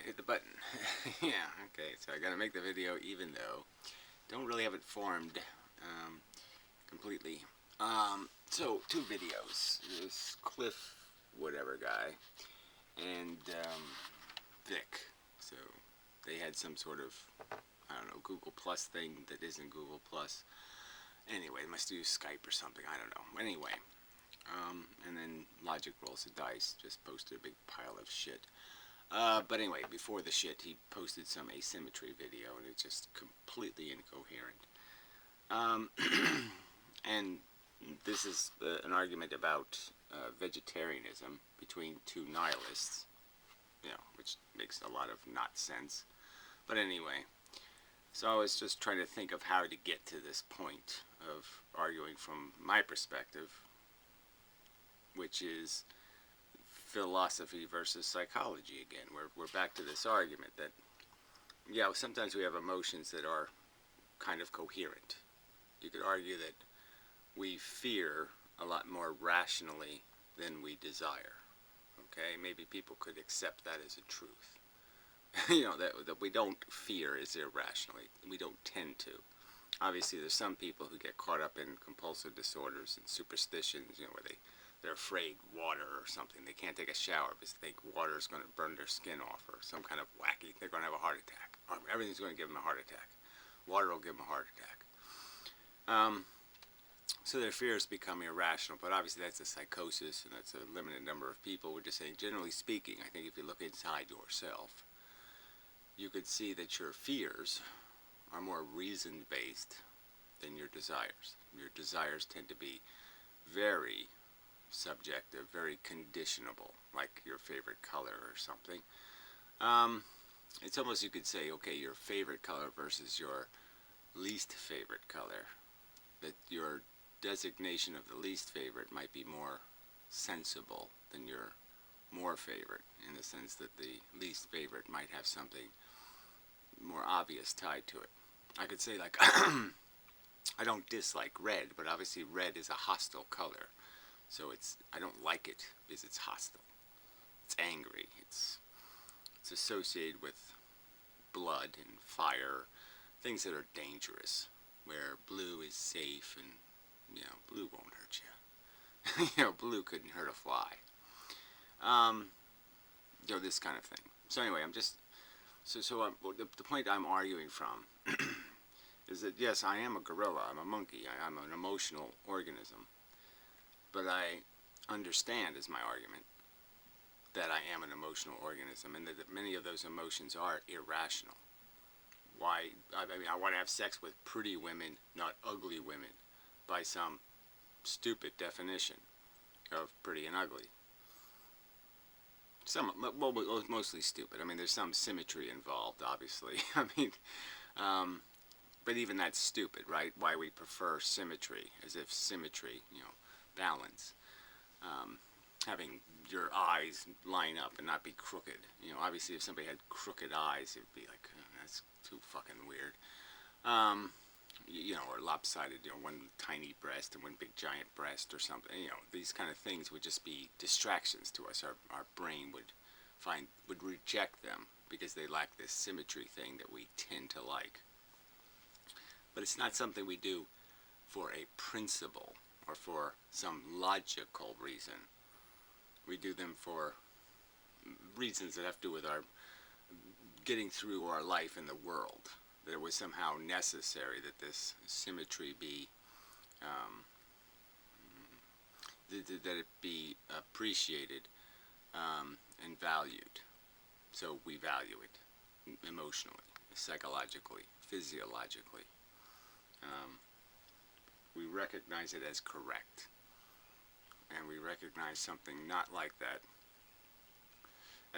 hit the button. Yeah, okay, so I gotta make the video even though don't really have it formed completely. So, two videos. This Cliff whatever guy and Vic. So, they had some sort of, I don't know, Google Plus thing that isn't Google Plus. Anyway, they must use Skype or something, I don't know. Anyway, and then Logic Rolls the Dice just posted a big pile of shit. But anyway, before the shit, he posted some asymmetry video, and it's just completely incoherent. And this is an argument about vegetarianism between two nihilists, which makes a lot of not sense. But anyway, so I was just trying to think of how to get to this point of arguing from my perspective, which is philosophy versus psychology again. We're back to this argument that, yeah, sometimes we have emotions that are kind of coherent. You could argue that we fear a lot more rationally than we desire. Okay, maybe people could accept that as a truth. that we don't fear is irrationally. We don't tend to. Obviously, there's some people who get caught up in compulsive disorders and superstitions, where they're afraid water or something. They can't take a shower because they think water is going to burn their skin off or some kind of wacky, they're going to have a heart attack. Or everything's going to give them a heart attack. Water will give them a heart attack. So their fears become irrational, but obviously that's a psychosis and that's a limited number of people. We're just saying, generally speaking, I think if you look inside yourself, you could see that your fears are more reason-based than your desires. Your desires tend to be very subjective, very conditionable, like your favorite color or something. It's almost, you could say, okay, your favorite color versus your least favorite color. That your designation of the least favorite might be more sensible than your more favorite, in the sense that the least favorite might have something more obvious tied to it. I could say, like, I don't dislike red, but obviously red is a hostile color. So I don't like it because it's hostile. It's angry. It's associated with blood and fire, things that are dangerous, where blue is safe and, blue won't hurt you. Blue couldn't hurt a fly. This kind of thing. So anyway, the point I'm arguing from is that, yes, I am a gorilla, I'm a monkey, I'm an emotional organism, but I understand, as my argument, that I am an emotional organism and that many of those emotions are irrational. Why? I want to have sex with pretty women, not ugly women, by some stupid definition of pretty and ugly. Mostly stupid. There's some symmetry involved, obviously. But even that's stupid, right? Why we prefer symmetry, as if symmetry, balance. Having your eyes line up and not be crooked. Obviously if somebody had crooked eyes, it would be like, that's too fucking weird. Or lopsided, one tiny breast and one big giant breast or something. These kind of things would just be distractions to us. Our brain would reject them because they lack this symmetry thing that we tend to like. But it's not something we do for a principle or for some logical reason. We do them for reasons that have to do with our getting through our life in the world. That it was somehow necessary that this symmetry be, that it be appreciated and valued. So we value it emotionally, psychologically, physiologically. We recognize it as correct. And we recognize something not like that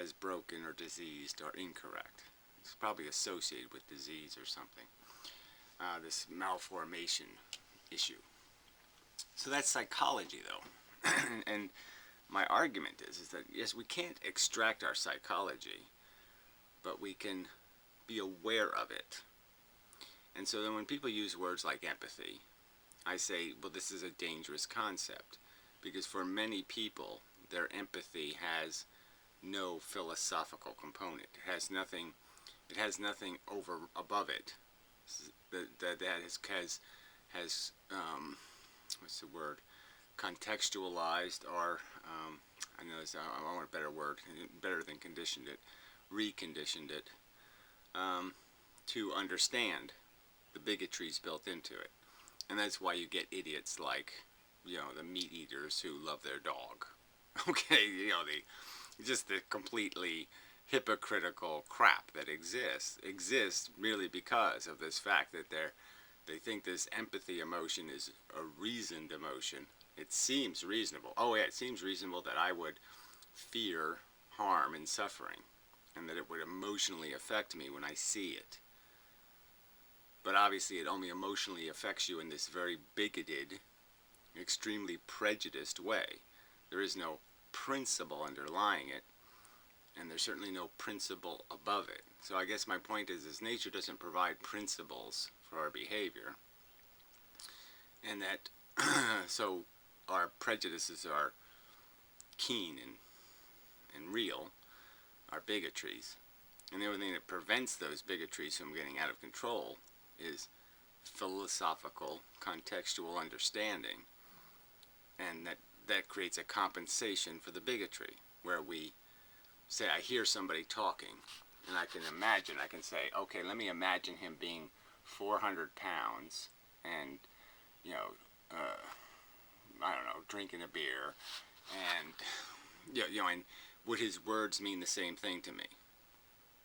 as broken or diseased or incorrect. It's probably associated with disease or something. This malformation issue. So that's psychology, though. And my argument is that, yes, we can't extract our psychology, but we can be aware of it. And so then when people use words like empathy, I say, well, this is a dangerous concept. Because for many people, their empathy has no philosophical component. It has nothing. It has nothing over above it that has what's the word, contextualized, or I know I want a better word, better than conditioned it, reconditioned it, to understand the bigotries built into it. And that's why you get idiots like, the meat eaters who love their dog. Okay, just the completely hypocritical crap that exists merely because of this fact that they think this empathy emotion is a reasoned emotion. It seems reasonable. Oh yeah, it seems reasonable that I would fear harm and suffering, and that it would emotionally affect me when I see it. But obviously it only emotionally affects you in this very bigoted, extremely prejudiced way. There is no principle underlying it, and there's certainly no principle above it. So I guess my point is nature doesn't provide principles for our behavior, and that so our prejudices are keen and real, our bigotries. And the only thing that prevents those bigotries from getting out of control is philosophical, contextual understanding. And that creates a compensation for the bigotry, where we say, I hear somebody talking, and I can say, okay, let me imagine him being 400 pounds and, I don't know, drinking a beer, and, and would his words mean the same thing to me?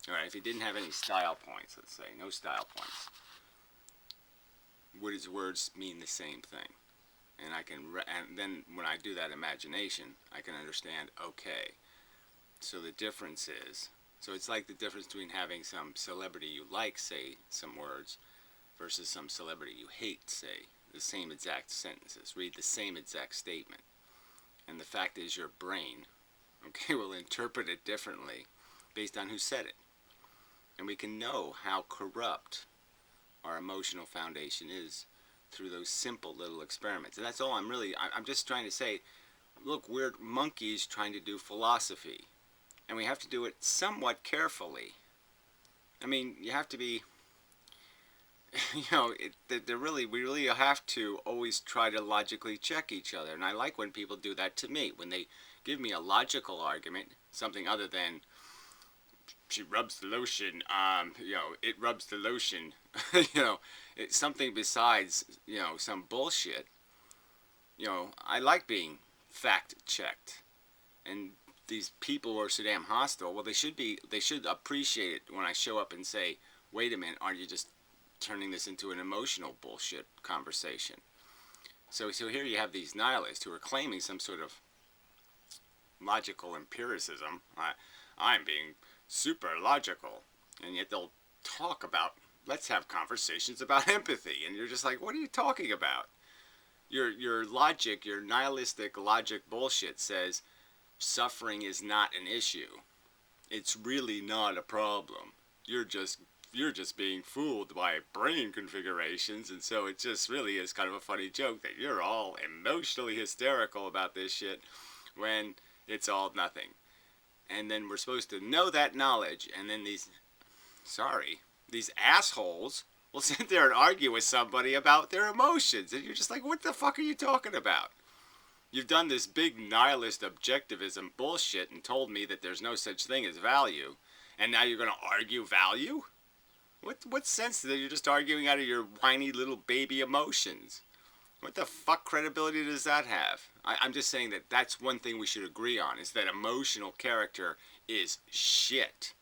All right, if he didn't have any style points, let's say, no style points, would his words mean the same thing? And and then when I do that imagination, I can understand, okay, so the difference is, so it's like the difference between having some celebrity you like say some words versus some celebrity you hate say the same exact sentences, read the same exact statement. And the fact is your brain, okay, will interpret it differently based on who said it. And we can know how corrupt our emotional foundation is through those simple little experiments. And that's all I'm just trying to say, look, we're monkeys trying to do philosophy. And we have to do it somewhat carefully. I mean, you have to be, we really have to always try to logically check each other. And I like when people do that to me. When they give me a logical argument, something other than, she rubs the lotion, it rubs the lotion, it's something besides, some bullshit. I like being fact-checked. And these people who are so damn hostile, well, they should appreciate it when I show up and say, wait a minute, aren't you just turning this into an emotional bullshit conversation? So here you have these nihilists who are claiming some sort of logical empiricism. I'm being super logical, and yet they'll talk about, let's have conversations about empathy, and you're just like, what are you talking about? Your logic, your nihilistic logic bullshit says suffering is not an issue. It's really not a problem. You're just being fooled by brain configurations, and so it just really is kind of a funny joke that you're all emotionally hysterical about this shit when it's all nothing. And then we're supposed to know that knowledge, and then these assholes will sit there and argue with somebody about their emotions, and you're just like, what the fuck are you talking about? You've done this big nihilist objectivism bullshit and told me that there's no such thing as value, and now you're going to argue value? What sense that you're just arguing out of your whiny little baby emotions? What the fuck credibility does that have? I'm just saying that that's one thing we should agree on, is that emotional character is shit.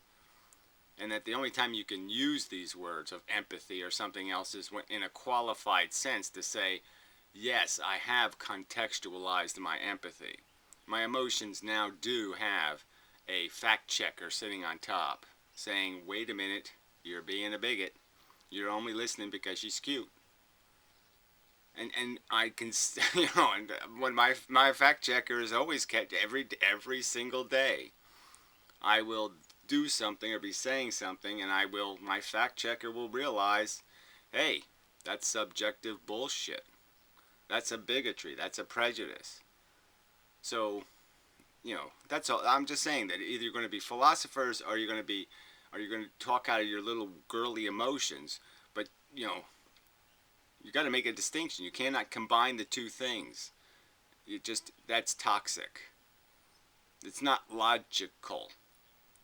And that the only time you can use these words of empathy or something else is when, in a qualified sense, to say, yes, I have contextualized my empathy. My emotions now do have a fact checker sitting on top saying, wait a minute, you're being a bigot. You're only listening because she's cute. And I can, and when my fact checker is always kept every single day, I will do something or be saying something, and my fact checker will realize, hey, that's subjective bullshit. That's a bigotry. That's a prejudice. So that's all. I'm just saying that either you're going to be philosophers or you're going to talk out of your little girly emotions. But you got to make a distinction. You cannot combine the two things. That's toxic. It's not logical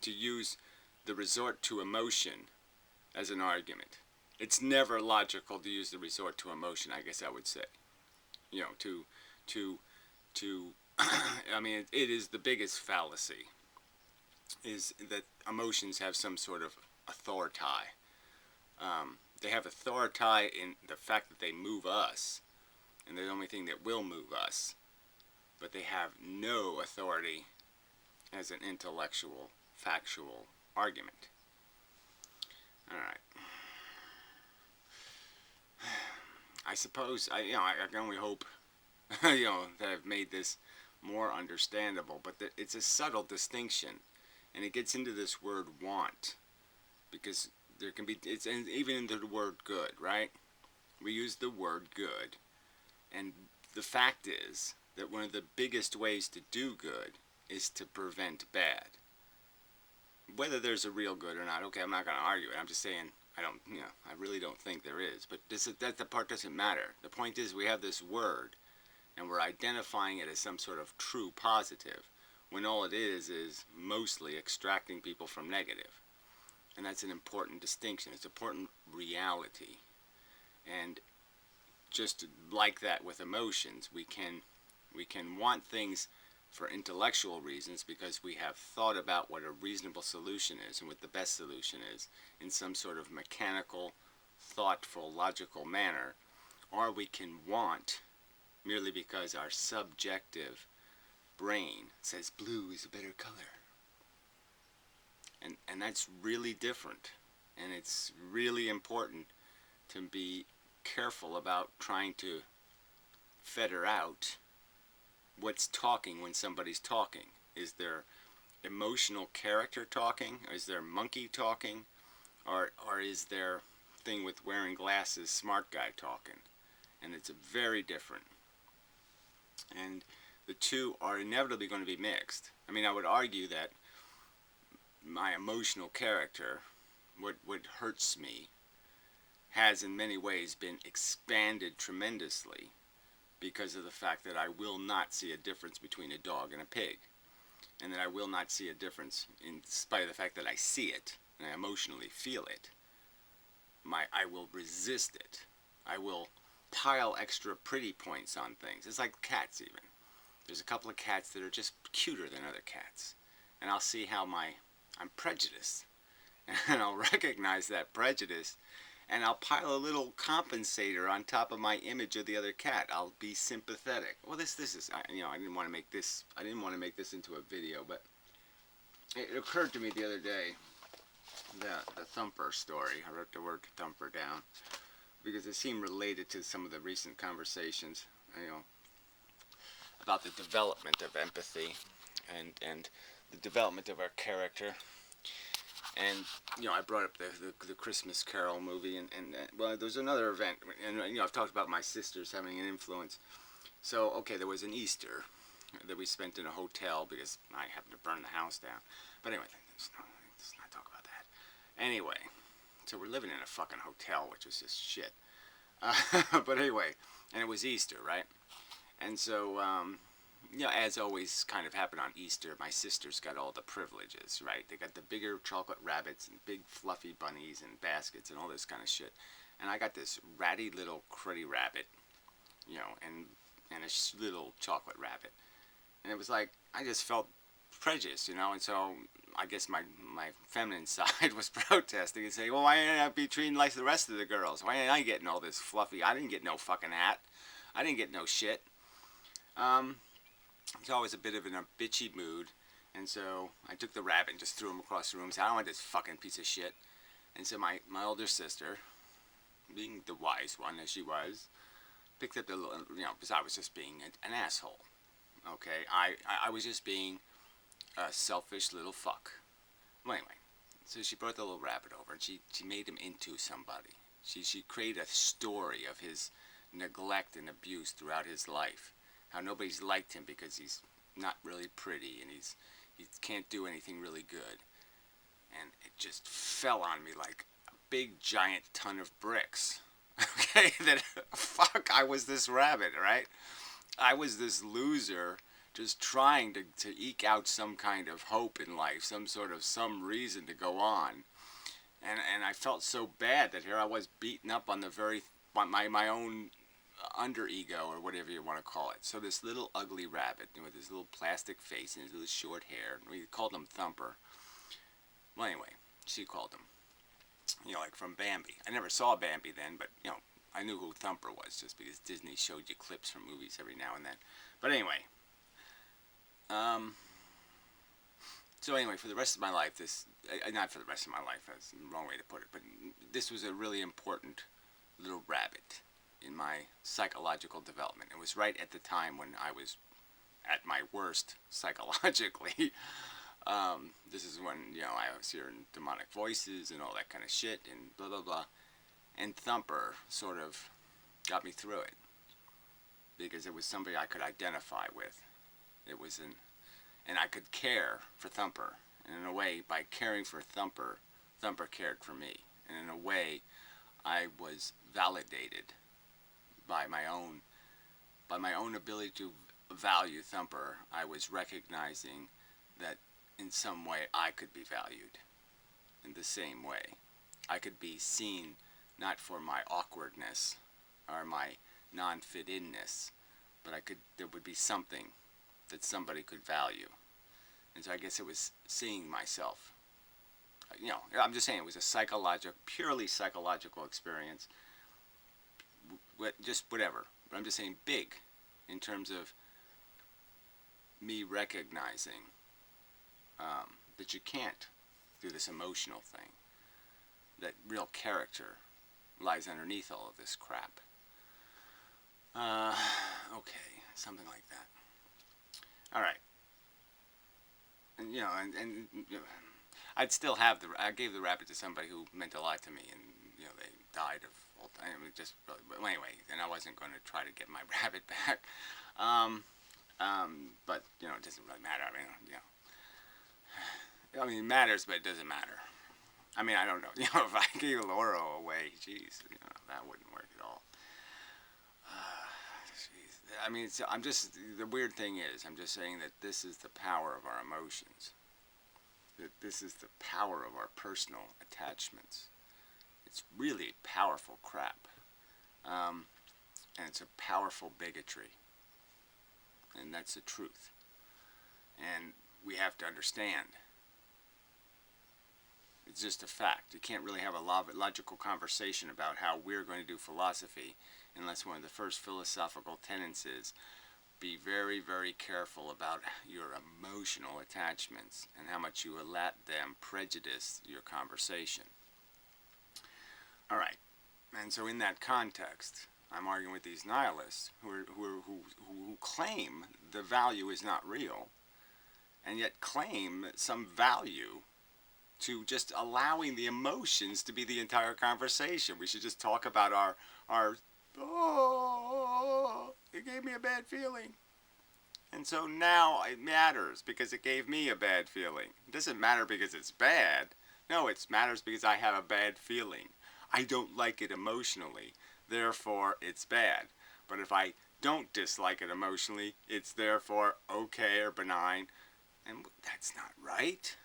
to use the resort to emotion as an argument. It's never logical to use the resort to emotion, I guess I would say. To I mean, it is the biggest fallacy, is that emotions have some sort of authority. They have authority in the fact that they move us, and they're the only thing that will move us. But they have no authority as an intellectual, factual argument. All right. I suppose I can only hope that I've made this more understandable. But it's a subtle distinction, and it gets into this word "want," because there can be even into the word "good," right? We use the word "good," and the fact is that one of the biggest ways to do good is to prevent bad. Whether there's a real good or not, okay, I'm not going to argue it. I'm just saying I really don't think there is. But that the part doesn't matter. The point is we have this word, and we're identifying it as some sort of true positive, when all it is mostly extracting people from negative. And that's an important distinction. It's an important reality. And just like that with emotions, we can want things for intellectual reasons because we have thought about what a reasonable solution is and what the best solution is in some sort of mechanical, thoughtful, logical manner, or we can want merely because our subjective brain says blue is a better color. And that's really different, and it's really important to be careful about trying to fetter out what's talking when somebody's talking. Is there emotional character talking? Is there monkey talking? Or is there thing with wearing glasses smart guy talking? And it's very different. And the two are inevitably going to be mixed. I mean, I would argue that my emotional character, what hurts me, has in many ways been expanded tremendously because of the fact that I will not see a difference between a dog and a pig, and that I will not see a difference in spite of the fact that I see it and I emotionally feel it. I will resist it. I will pile extra pretty points on things. It's like cats even. There's a couple of cats that are just cuter than other cats, and I'll see how I'm prejudiced, and I'll recognize that prejudice, and I'll pile a little compensator on top of my image of the other cat. I'll be sympathetic. Well, this is I didn't want to make this into a video, but it occurred to me the other day, the Thumper story. I wrote the word Thumper down because it seemed related to some of the recent conversations, about the development of empathy and the development of our character. And I brought up the Christmas Carol movie, and well, there's another event, and I've talked about my sisters having an influence. So okay, there was an Easter that we spent in a hotel because I happened to burn the house down. But anyway, let's not talk about that. Anyway, so we're living in a fucking hotel, which was just shit. But anyway, and it was Easter, right? And so as always kind of happened on Easter, my sisters got all the privileges, right? They got the bigger chocolate rabbits and big fluffy bunnies and baskets and all this kind of shit. And I got this ratty little cruddy rabbit, and a little chocolate rabbit. And it was like, I just felt prejudiced, and so I guess my feminine side was protesting and saying, well, why didn't I be treated like the rest of the girls? Why didn't I get all this fluffy? I didn't get no fucking hat. I didn't get no shit. It's always a bit of in a bitchy mood, and so I took the rabbit and just threw him across the room and said, I don't want this fucking piece of shit. And so my older sister, being the wise one as she was, picked up the little, because I was just being an asshole. Okay, I was just being a selfish little fuck. Well, anyway, so she brought the little rabbit over, and she made him into somebody. She created a story of his neglect and abuse throughout his life. How nobody's liked him because he's not really pretty, and he can't do anything really good. And it just fell on me like a big giant ton of bricks. Okay, that fuck, I was this rabbit, right? I was this loser just trying to eke out some kind of hope in life, some reason to go on. And I felt so bad that here I was beaten up on the very my own under ego, or whatever you want to call it. So this little ugly rabbit with his little plastic face and his little short hair, we called him Thumper. Well, anyway, she called him. Like from Bambi. I never saw Bambi then, but I knew who Thumper was just because Disney showed you clips from movies every now and then. But anyway, um, for the rest of my life, not for the rest of my life, that's the wrong way to put it, but this was a really important little rabbit in my psychological development. It was right at the time when I was at my worst psychologically. This is when, I was hearing demonic voices and all that kind of shit and blah, blah, blah. And Thumper sort of got me through it because it was somebody I could identify with. And I could care for Thumper. And in a way, by caring for Thumper, Thumper cared for me. And in a way, I was validated by my own ability to value Thumper. I was recognizing that in some way I could be valued in the same way. I could be seen not for my awkwardness or my non-fit-inness, but there would be something that somebody could value. And so I guess it was seeing myself. I'm just saying it was a purely psychological experience. Just whatever. But I'm just saying big in terms of me recognizing that you can't do this emotional thing. That real character lies underneath all of this crap. Okay, something like that. All right. And I'd still have I gave the rabbit to somebody who meant a lot to me, and they died of old time. Just really, but anyway, and I wasn't going to try to get my rabbit back. But it doesn't really matter. It matters, but it doesn't matter. I don't know. If I gave Laura away, geez, that wouldn't work at all. The weird thing is, I'm just saying that this is the power of our emotions. That this is the power of our personal attachments. It's really powerful crap. And it's a powerful bigotry. And that's the truth. And we have to understand. It's just a fact. You can't really have a logical conversation about how we're going to do philosophy unless one of the first philosophical tenets is be very, very careful about your emotional attachments and how much you let them prejudice your conversation. All right. And so in that context, I'm arguing with these nihilists who claim the value is not real and yet claim some value to just allowing the emotions to be the entire conversation. We should just talk about our it gave me a bad feeling. And so now it matters because it gave me a bad feeling. It doesn't matter because it's bad. No, it matters because I have a bad feeling. I don't like it emotionally. Therefore, it's bad. But if I don't dislike it emotionally, it's therefore okay or benign. And that's not right.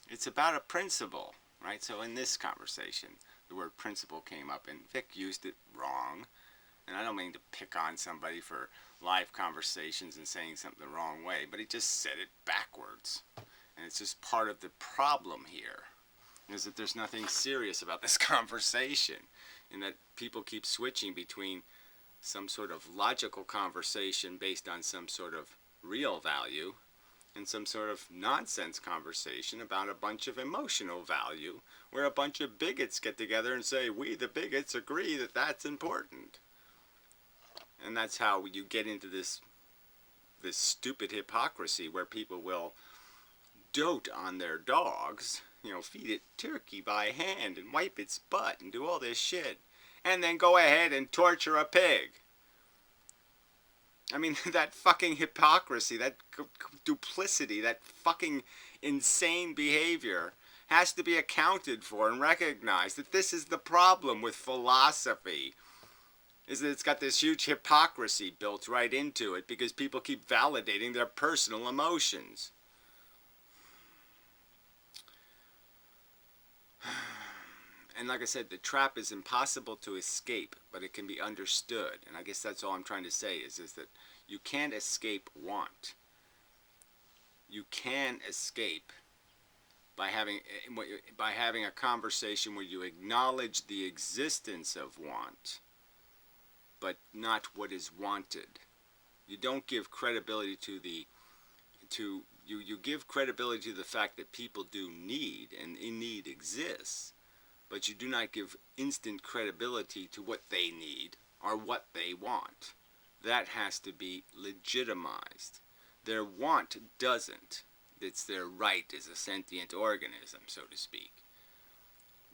It's about a principle, right? So in this conversation, the word principle came up, and Vic used it wrong. And I don't mean to pick on somebody for live conversations and saying something the wrong way, but he just said it backwards. And it's just part of the problem here, is that there's nothing serious about this conversation, in that people keep switching between some sort of logical conversation based on some sort of real value and some sort of nonsense conversation about a bunch of emotional value, where a bunch of bigots get together and say, we the bigots agree that that's important. And that's how you get into this stupid hypocrisy where people will dote on their dogs, feed it turkey by hand and wipe its butt and do all this shit, and then go ahead and torture a pig. I mean, that fucking hypocrisy, that duplicity, that fucking insane behavior has to be accounted for and recognized, that this is the problem with philosophy, is that it's got this huge hypocrisy built right into it because people keep validating their personal emotions. And like I said, the trap is impossible to escape, but it can be understood. And I guess that's all I'm trying to say is that you can't escape want. You can escape by having a conversation where you acknowledge the existence of want, but not what is wanted. You don't give credibility you give credibility to the fact that people do need, and in need exists, but you do not give instant credibility to what they need or what they want. That has to be legitimized. Their want doesn't. It's their right as a sentient organism, so to speak.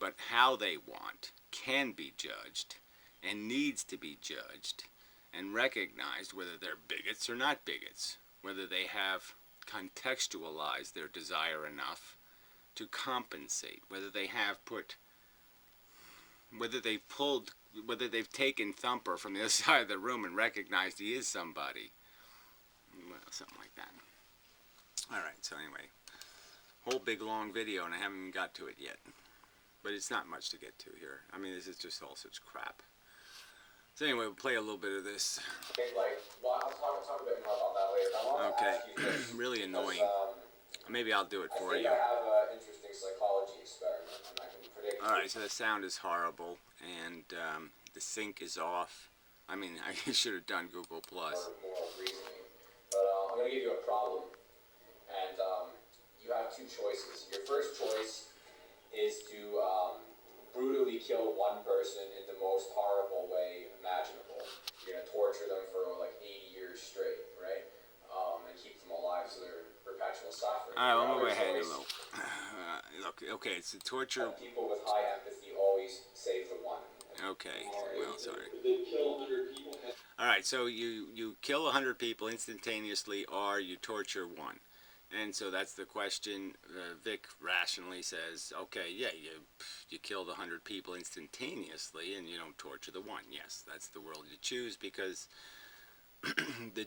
But how they want can be judged and needs to be judged and recognized, whether they're bigots or not bigots, whether they have contextualized their desire enough to compensate, whether they have whether they've taken Thumper from the other side of the room and recognized he is somebody. Well, something like that. Alright, so anyway, whole big long video and I haven't even got to it yet. But it's not much to get to here. I mean, this is just all such crap. So anyway, we'll play a little bit of this. I'll talk a bit more about that later. I want to ask you this, really annoying. Maybe I'll do it for you. I have an interesting psychology experiment, and I can predict. Alright, so the sound is horrible, and the sync is off. I mean, I should have done Google+. More reasoning. But I'm going to give you a problem, and you have two choices. Your first choice is to brutally kill one person in the most horrible way imaginable. You're going to torture them for like 80 years straight, right? And keep them alive so they're in perpetual suffering. Alright, well, go ahead a little. Look, okay, it's a torture. People with high empathy always save the one. Okay, well, sorry. Alright, so you kill 100 people instantaneously, or you torture one. And so that's the question. Vic rationally says, okay, yeah, you killed 100 people instantaneously and you don't torture the one. Yes, that's the world you choose, because the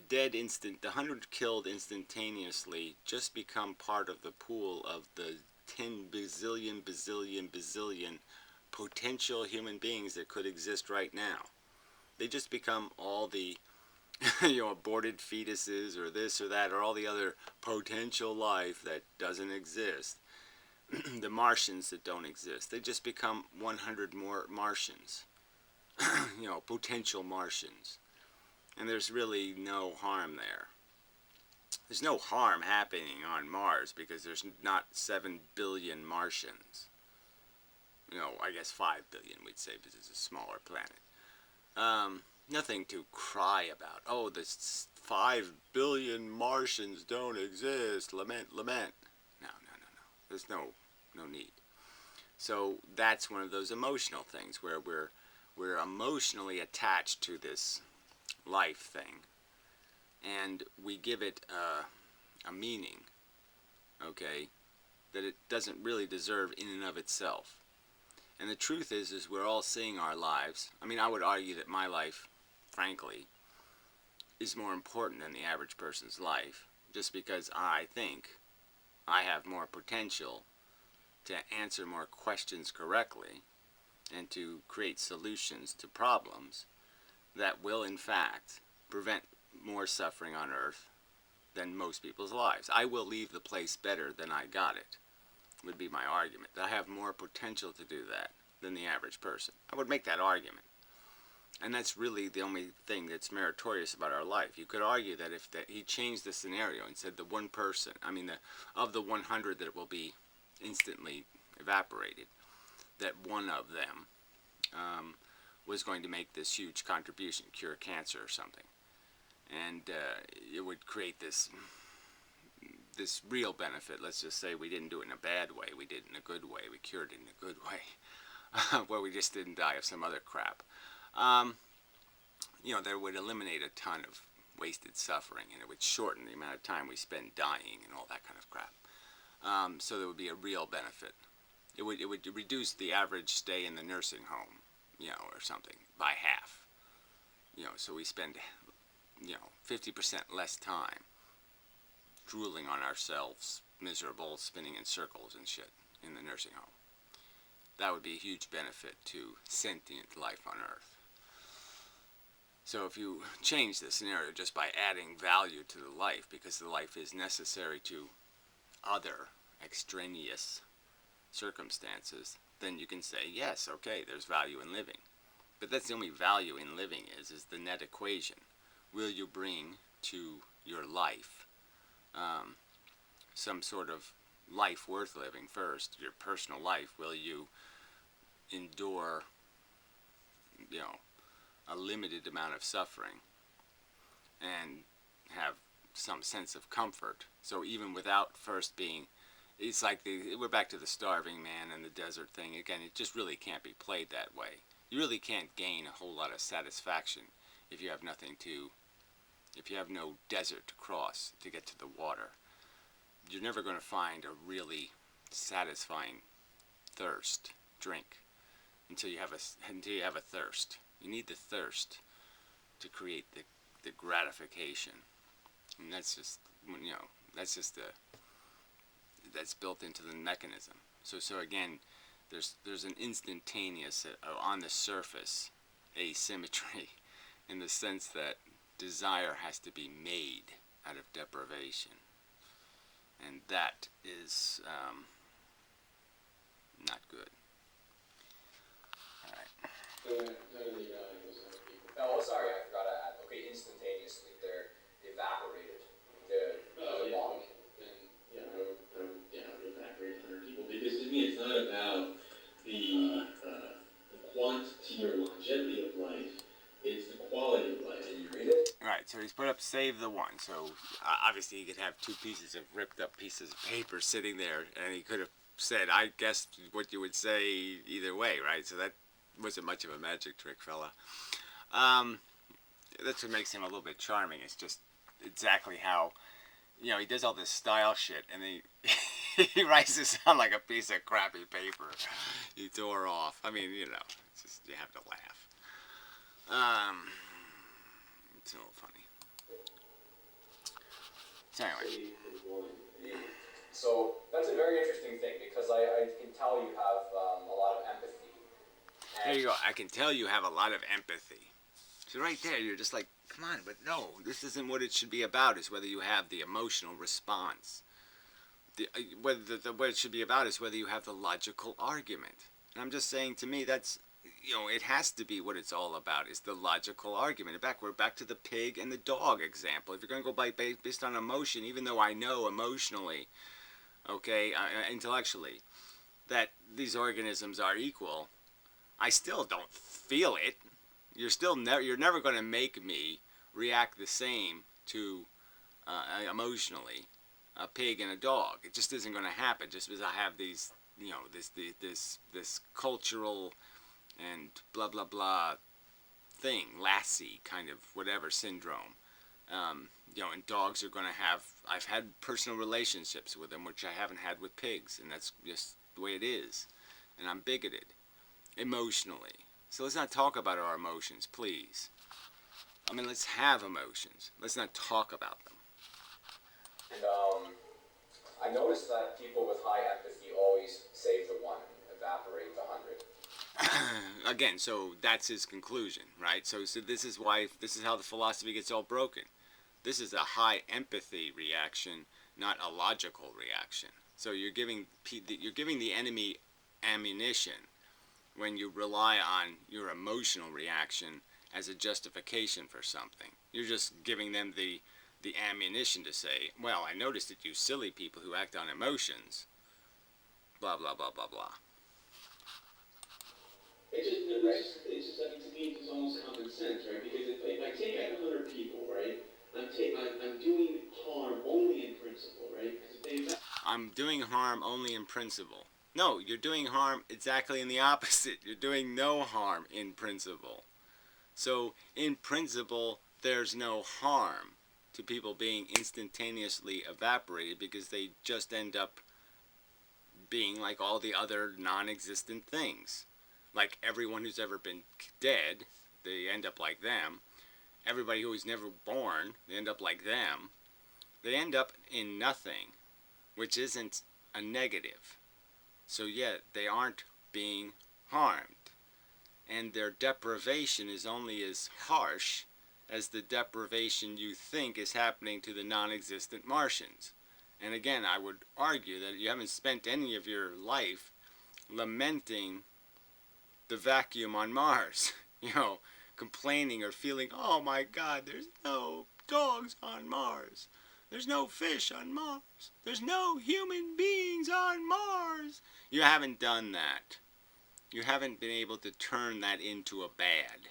100 killed instantaneously just become part of the pool of the 10 bazillion potential human beings that could exist right now. They just become all the aborted fetuses or this or that or all the other potential life that doesn't exist. The Martians that don't exist. They just become 100 more Martians. Potential Martians. And there's really no harm there. There's no harm happening on Mars because there's not 7 billion Martians. I guess 5 billion we'd say because it's a smaller planet. Nothing to cry about. Oh, the 5 billion Martians don't exist. Lament. No. There's no need. So that's one of those emotional things where we're emotionally attached to this life thing, and we give it a meaning, okay, that it doesn't really deserve in and of itself. And the truth is we're all seeing our lives. I mean, I would argue that my life, frankly, is more important than the average person's life, just because I think I have more potential to answer more questions correctly and to create solutions to problems that will, in fact, prevent more suffering on Earth than most people's lives. I will leave the place better than I got it, would be my argument. I have more potential to do that than the average person. I would make that argument. And that's really the only thing that's meritorious about our life. You could argue that if he changed the scenario and said the one person, of the 100 that will be instantly evaporated, that one of them was going to make this huge contribution, cure cancer or something. And it would create this real benefit. Let's just say we didn't do it in a bad way. We did it in a good way. We cured it in a good way. Where we just didn't die of some other crap. There would eliminate a ton of wasted suffering, and it would shorten the amount of time we spend dying and all that kind of crap. So there would be a real benefit. It would reduce the average stay in the nursing home, or something, by half. So we spend, 50% less time drooling on ourselves, miserable, spinning in circles and shit in the nursing home. That would be a huge benefit to sentient life on Earth. So if you change the scenario just by adding value to the life, because the life is necessary to other extraneous circumstances, then you can say, yes, okay, there's value in living. But that's the only value in living is the net equation. Will you bring to your life some sort of life worth living first, your personal life? Will you endure, a limited amount of suffering and have some sense of comfort? So even without first being, it's like we're back to the starving man and the desert thing again. It just really can't be played that way. You really can't gain a whole lot of satisfaction if you have if you have no desert to cross to get to the water. You're never going to find a really satisfying thirst drink until you have a thirst. You need the thirst to create the gratification, and that's built into the mechanism. So again, there's an instantaneous, on the surface, asymmetry, in the sense that desire has to be made out of deprivation, and that is not good. All right. Oh, sorry, I forgot to add. Okay, instantaneously, they're evaporated. The bomb. Evaporate 100 people, because to me it's not about the quantity or longevity of life, it's the quality of life. Can you read it? Alright, so he's put up save the one. So obviously he could have two pieces of ripped up pieces of paper sitting there, and he could have said, I guessed what you would say either way, right? So that wasn't much of a magic trick, fella. That's what makes him a little bit charming. It's just exactly how, he does all this style shit, and he writes this on like a piece of crappy paper he tore off. I mean, it's just, you have to laugh. It's a little funny. So anyway. So that's a very interesting thing, because I can tell you have a lot of empathy. There you go. I can tell you have a lot of empathy. So right there, you're just like, come on, but no, this isn't what it should be about, is whether you have the emotional response. What it should be about is whether you have the logical argument. And I'm just saying, to me, that's, it has to be what it's all about, is the logical argument. We're back to the pig and the dog example. If you're going to go based on emotion, even though I know emotionally, okay, intellectually, that these organisms are equal, I still don't feel it. You're never going to make me react the same to emotionally a pig and a dog. It just isn't going to happen. Just because I have these, this cultural and blah blah blah thing, Lassie kind of whatever syndrome. And dogs are going to have. I've had personal relationships with them, which I haven't had with pigs, and that's just the way it is. And I'm bigoted emotionally. So let's not talk about our emotions, please. I mean, let's have emotions. Let's not talk about them. And I noticed that people with high empathy always save the one and evaporate the 100. Again, so that's his conclusion, right? So this is how the philosophy gets all broken. This is a high empathy reaction, not a logical reaction. So you're giving the enemy ammunition when you rely on your emotional reaction as a justification for something. You're just giving them the ammunition to say, well, I noticed that you silly people who act on emotions, blah, blah, blah, blah, blah. It's just, I mean, to me, it's almost common sense, right? Because if I take out 100 people, right, I'm doing harm only in principle, right? I'm doing harm only in principle. No, you're doing harm exactly in the opposite. You're doing no harm in principle. So, in principle, there's no harm to people being instantaneously evaporated because they just end up being like all the other non-existent things. Like everyone who's ever been dead, they end up like them. Everybody who was never born, they end up like them. They end up in nothing, which isn't a negative. So yet they aren't being harmed. And their deprivation is only as harsh as the deprivation you think is happening to the non-existent Martians. And again, I would argue that you haven't spent any of your life lamenting the vacuum on Mars, complaining or feeling, oh my God, there's no dogs on Mars. There's no fish on Mars. There's no human beings on Mars. You haven't done that. You haven't been able to turn that into a bad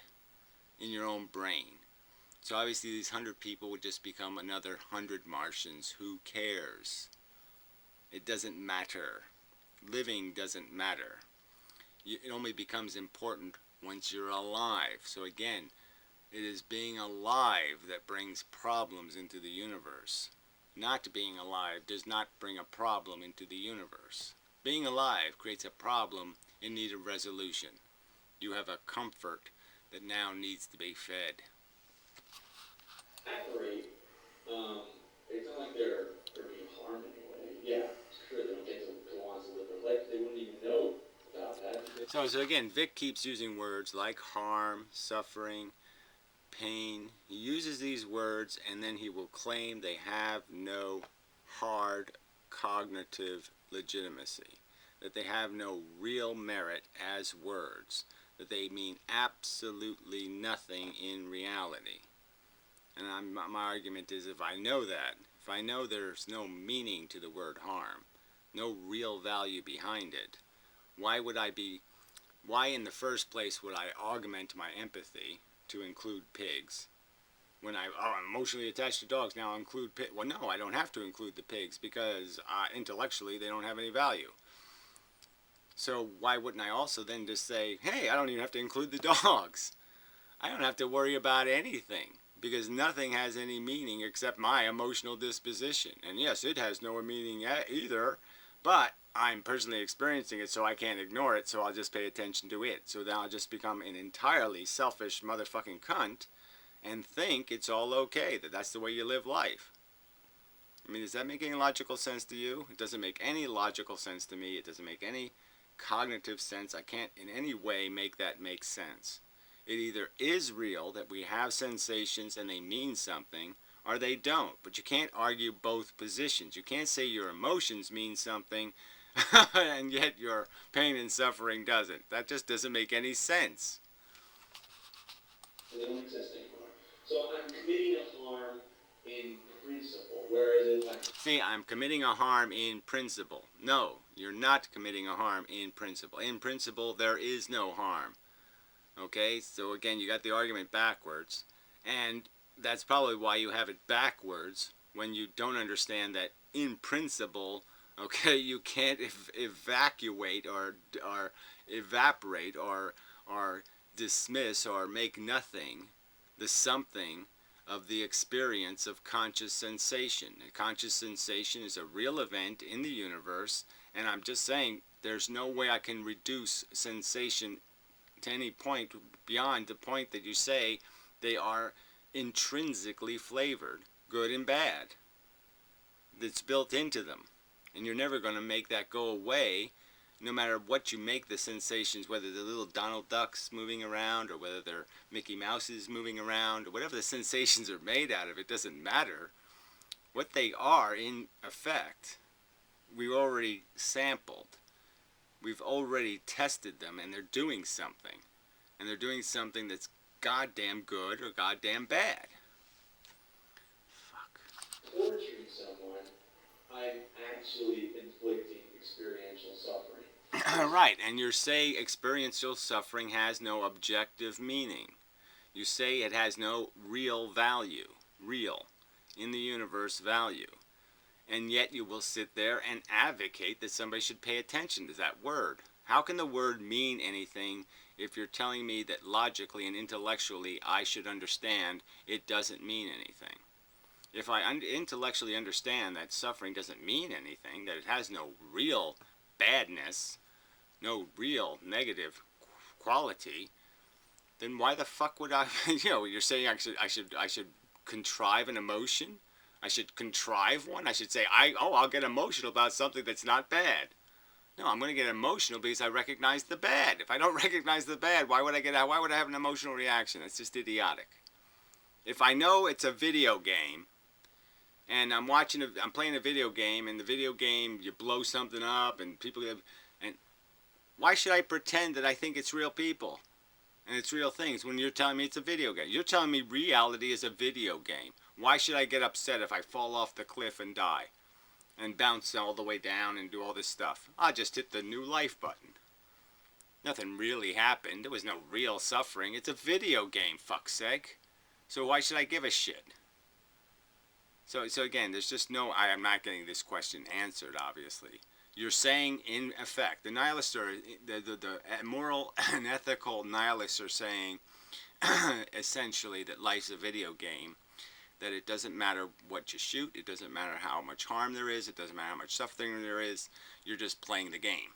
in your own brain. So obviously these 100 people would just become another 100 Martians. Who cares? It doesn't matter. Living doesn't matter. It only becomes important once you're alive. So again, it is being alive that brings problems into the universe. Not being alive does not bring a problem into the universe. Being alive creates a problem in need of resolution. You have a comfort that now needs to be fed. Evaporate, it's not like they're being harmed anyway. Yeah, sure, they don't get to go on to live their life. They wouldn't even know about that. So again, Vic keeps using words like harm, suffering, pain. He uses these words and then he will claim they have no hard cognitive legitimacy, that they have no real merit as words, that they mean absolutely nothing in reality. And my argument is, if I know that, if I know there's no meaning to the word harm, no real value behind it, why in the first place would I augment my empathy to include pigs? When I'm emotionally attached to dogs, now I'll include pigs. Well, no, I don't have to include the pigs because intellectually they don't have any value. So why wouldn't I also then just say, hey, I don't even have to include the dogs. I don't have to worry about anything because nothing has any meaning except my emotional disposition. And yes, it has no meaning either, but I'm personally experiencing it, so I can't ignore it, so I'll just pay attention to it. So then I'll just become an entirely selfish motherfucking cunt and think it's all okay, that that's the way you live life. I mean, does that make any logical sense to you? It doesn't make any logical sense to me. It doesn't make any cognitive sense. I can't in any way make that make sense. It either is real, that we have sensations and they mean something, or they don't. But you can't argue both positions. You can't say your emotions mean something and yet your pain and suffering doesn't. That just doesn't make any sense. They don't exist anymore. So I'm committing a harm in principle, whereas it's like... See, I'm committing a harm in principle. No, you're not committing a harm in principle. In principle, there is no harm. Okay, so again, you got the argument backwards, and that's probably why you have it backwards when you don't understand that in principle, okay, you can't evacuate or evaporate or dismiss or make nothing the something of the experience of conscious sensation. A conscious sensation is a real event in the universe, and I'm just saying there's no way I can reduce sensation to any point beyond the point that you say they are intrinsically flavored, good and bad. It's built into them. And you're never going to make that go away, no matter what you make the sensations, whether they're little Donald Ducks moving around or whether they're Mickey Mouses moving around, or whatever the sensations are made out of, it doesn't matter. What they are, in effect, we already sampled. We've already tested them, and they're doing something. And they're doing something that's goddamn good or goddamn bad. Fuck. Torturing someone, I'm actually inflicting experiential suffering. Right, and you say experiential suffering has no objective meaning. You say it has no real value, real, in the universe value. And yet you will sit there and advocate that somebody should pay attention to that word. How can the word mean anything if you're telling me that logically and intellectually I should understand it doesn't mean anything? If I intellectually understand that suffering doesn't mean anything, that it has no real badness, no real negative quality, then why the fuck would I? You're saying I should contrive an emotion. I should contrive one. I should say I'll get emotional about something that's not bad. No, I'm going to get emotional because I recognize the bad. If I don't recognize the bad, why would I have an emotional reaction? That's just idiotic. If I know it's a video game, and I'm playing a video game, and the video game you blow something up, and and why should I pretend that I think it's real people and it's real things when you're telling me it's a video game? You're telling me reality is a video game. Why should I get upset if I fall off the cliff and die and bounce all the way down and do all this stuff? I just hit the new life button. Nothing really happened. There was no real suffering. It's a video game, fuck's sake. So why should I give a shit? So again, there's just no, I'm not getting this question answered, obviously. You're saying, in effect, the nihilists are, the moral and ethical nihilists are saying, essentially, that life's a video game, that it doesn't matter what you shoot, it doesn't matter how much harm there is, it doesn't matter how much suffering there is, you're just playing the game.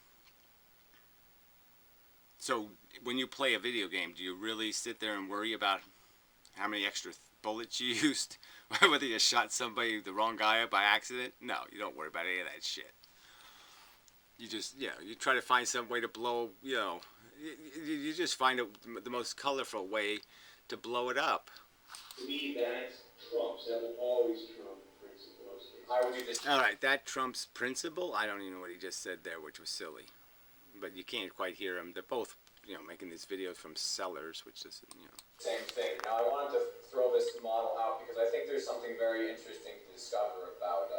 So, when you play a video game, do you really sit there and worry about how many extra bullets you used? Whether you shot somebody, the wrong guy up by accident? No, you don't worry about any of that shit. You just, you try to find some way to blow, you just find the most colorful way to blow it up. To me, that trumps. That will always trump principle. I would do this. All right, that trumps principle. I don't even know what he just said there, which was silly. But you can't quite hear him. They're both, making these videos from cellars, which is, Same thing. Now, I wanted to throw this model out because I think there's something very interesting to discover about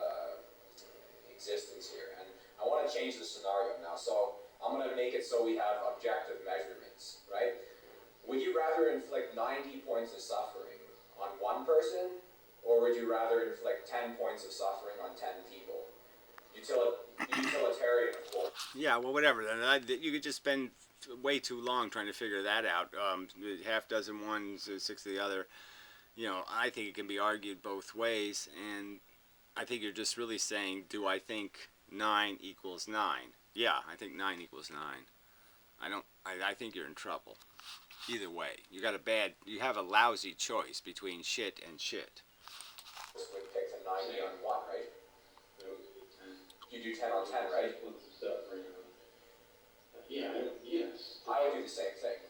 existence here. And I want to change the scenario now. So I'm going to make it so we have objective measurements, right? Would you rather inflict 90 points of suffering on one person, or would you rather inflict 10 points of suffering on 10 people? Utilitarian, of course. Yeah, well, whatever. Then you could just spend way too long trying to figure that out. Half dozen one, 6 of the other. I think it can be argued both ways, and I think you're just really saying, do I think 9 equals 9? Yeah, I think 9 equals 9. I think you're in trouble. Either way, you have a lousy choice between shit and shit. We pick the 90 on 1, right? You do 10 on 10, right? Yeah, yes. I would do the same thing.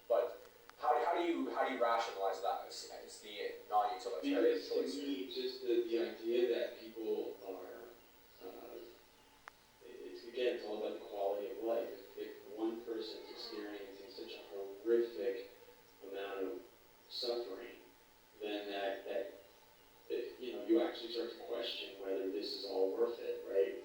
But how do you rationalize that? It's the non-utilitarian Because choice. to me, just the idea that people are, it's all about the quality of life. If one person's experiencing such a horrific amount of suffering, then you actually start to question whether this is all worth it, right?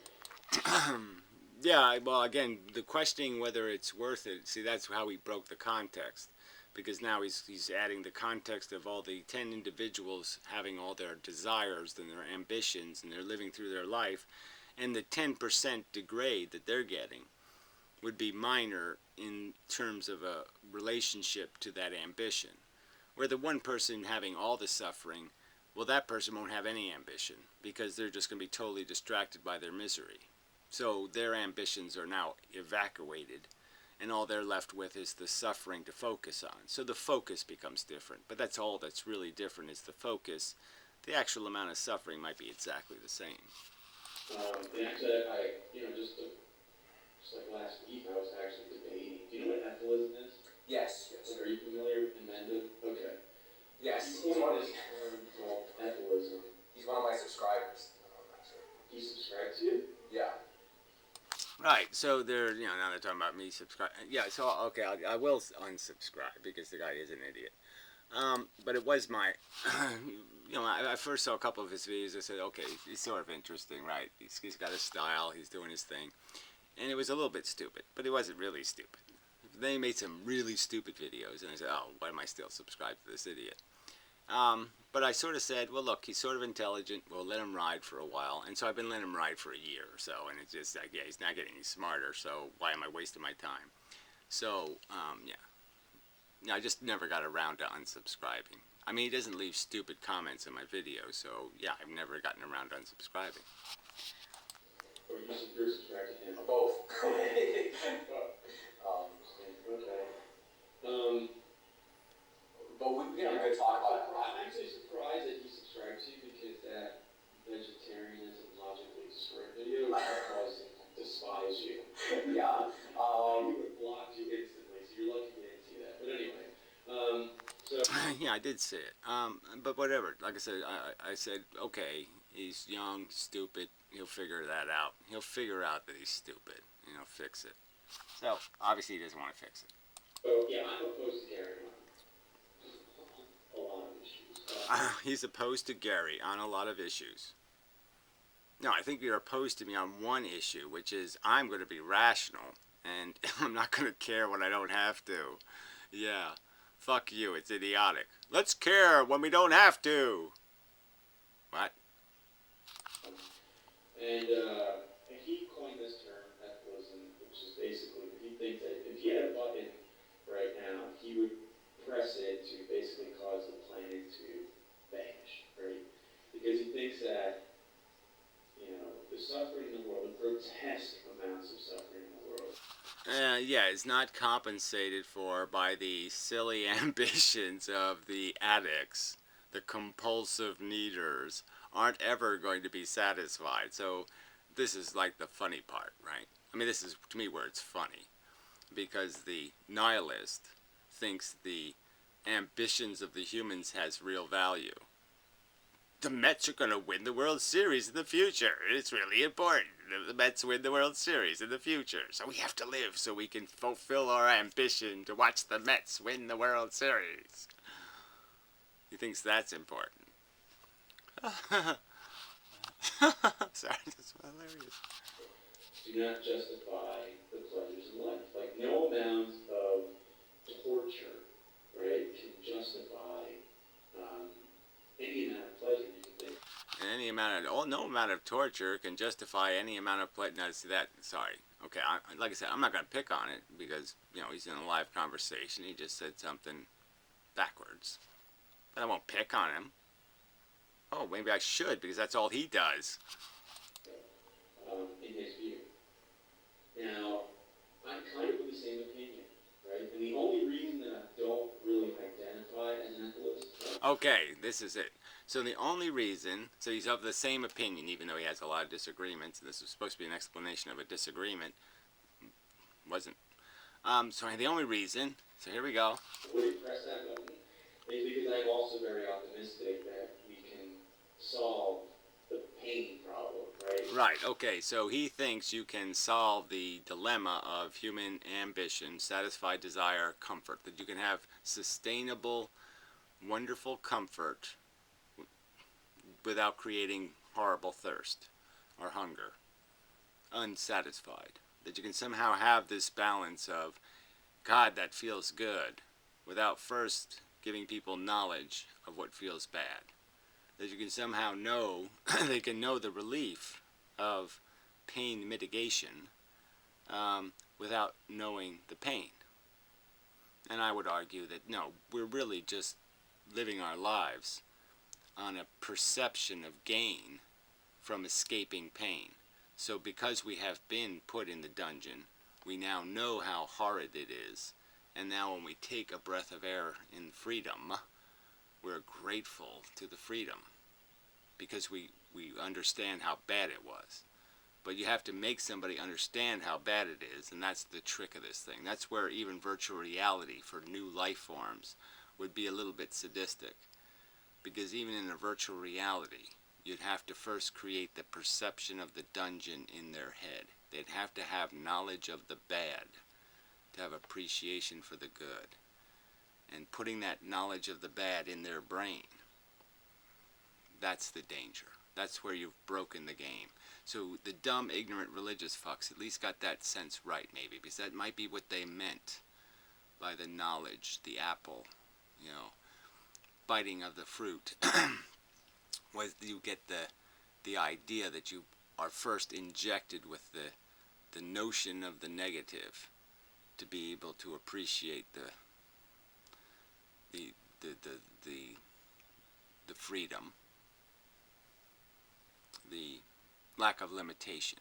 Yeah, well, again, the questioning whether it's worth it, see, that's how he broke the context. Because now he's adding the context of all the 10 individuals having all their desires and their ambitions, and they're living through their life, and the 10% degrade that they're getting would be minor in terms of a relationship to that ambition. Where the one person having all the suffering, well, that person won't have any ambition, because they're just going to be totally distracted by their misery. So their ambitions are now evacuated, and all they're left with is the suffering to focus on. So the focus becomes different, but that's all that's really different is the focus. The actual amount of suffering might be exactly the same. And actually, just like last week, I was actually debating. Do you know what ethylism is? Yes. Are you familiar with inmendham? Okay. Yes. He's one of this term called ethylism. He's one of my subscribers. He subscribed to you? Yeah. Right, so they're, now they're talking about me subscribe. Yeah, so, okay, I will unsubscribe because the guy is an idiot. But it was my, I first saw a couple of his videos. I said, okay, he's sort of interesting, right? He's got his style, he's doing his thing. And it was a little bit stupid, but it wasn't really stupid. They made some really stupid videos, and I said, oh, why am I still subscribed to this idiot? But I sort of said, well, look, he's sort of intelligent. We'll let him ride for a while. And so I've been letting him ride for a year or so. And it's just like, yeah, he's not getting any smarter. So why am I wasting my time? So, yeah, I just never got around to unsubscribing. I mean, he doesn't leave stupid comments in my videos. So, yeah, I've never gotten around to unsubscribing. Or you're subscribed to him? Both. Okay. But we have a good talk about it. I'm actually surprised that he subscribed to you, because that vegetarianism logically destroyed video caused him to despise you. Yeah. He would have blocked you instantly, so you're lucky you didn't see that. But anyway, so Yeah, I did see it. But whatever. Like I said, I said, okay, he's young, stupid. He'll figure that out. He'll figure out that he's stupid, and he'll fix it. So obviously he doesn't want to fix it. oh yeah, I'm opposed to Gary on a lot of issues. He's opposed to Gary on a lot of issues. No, I think you're opposed to me on one issue, which is I'm going to be rational, and I'm not going to care when I don't have to. Yeah, fuck you, it's idiotic. Let's care when we don't have to. What? And he coined this term, ethicalism, which is basically, he thinks that if he had a button right now, he would press it to basically cause the planet to vanish, right? Because he thinks that, the suffering in the world, the grotesque amounts of suffering in the world. Yeah, it's not compensated for by the silly ambitions of the addicts. The compulsive needers aren't ever going to be satisfied. So this is like the funny part, right? I mean, this is, to me, where it's funny. Because the nihilist thinks the ambitions of the humans has real value. The Mets are going to win the World Series in the future. It's really important that the Mets win the World Series in the future. So we have to live so we can fulfill our ambition to watch the Mets win the World Series. He thinks that's important. Sorry, that's hilarious. Do not justify the pleasures in life. Like, no amount of torture, right, can justify any amount of pleasure you can think. No amount of torture can justify any amount of pleasure. Now, see that, sorry. Okay, like I said, I'm not going to pick on it because, he's in a live conversation. He just said something backwards. But I won't pick on him. Oh, maybe I should, because that's all he does. In his view. Now, I'm kind of of the same opinion, right? And the only reason that I don't really identify as an ethicist. Okay, this is it. So the only reason, so he's of the same opinion, even though he has a lot of disagreements, and this was supposed to be an explanation of a disagreement. Wasn't. So the only reason, so here we go. Would you press that button? Is because I'm also very optimistic that we can solve the pain problem, right? Right, okay, so he thinks you can solve the dilemma of human ambition, satisfy desire, comfort. That you can have sustainable, wonderful comfort without creating horrible thirst or hunger, unsatisfied. That you can somehow have this balance of, God, that feels good, without first giving people knowledge of what feels bad. That you can somehow know, they can know the relief of pain mitigation without knowing the pain. And I would argue that, no, we're really just living our lives on a perception of gain from escaping pain. So because we have been put in the dungeon, we now know how horrid it is. And now when we take a breath of air in freedom, we're grateful to the freedom because we understand how bad it was. But you have to make somebody understand how bad it is, and that's the trick of this thing. That's where even virtual reality for new life forms would be a little bit sadistic. Because even in a virtual reality, you'd have to first create the perception of the dungeon in their head. They'd have to have knowledge of the bad to have appreciation for the good. And putting that knowledge of the bad in their brain, that's the danger. That's where you've broken the game. So the dumb, ignorant, religious fucks at least got that sense right, maybe, because that might be what they meant by the knowledge, the apple, biting of the fruit was you get the idea that you are first injected with the notion of the negative to be able to appreciate the the the the, the freedom, the lack of limitation,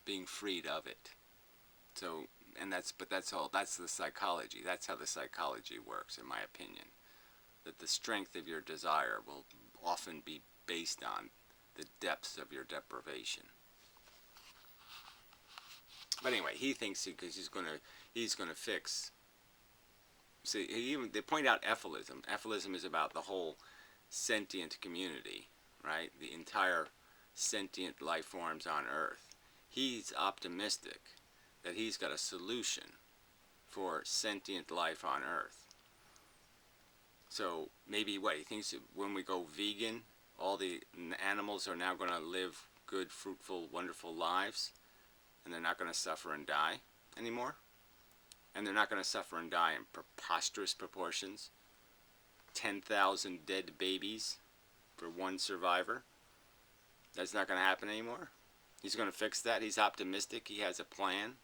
being freed of it. So, but that's all. That's the psychology. That's how the psychology works, in my opinion. That the strength of your desire will often be based on the depths of your deprivation. But anyway, he thinks because he's gonna fix. See, they point out ephilism. Ephilism is about the whole sentient community, right? The entire sentient life forms on Earth. He's optimistic that he's got a solution for sentient life on Earth. So maybe what he thinks, when we go vegan, all the animals are now going to live good, fruitful, wonderful lives, and they're not going to suffer and die anymore. And they're not going to suffer and die in preposterous proportions. 10,000 dead babies for one survivor. That's not going to happen anymore. He's going to fix that. He's optimistic. He has a plan.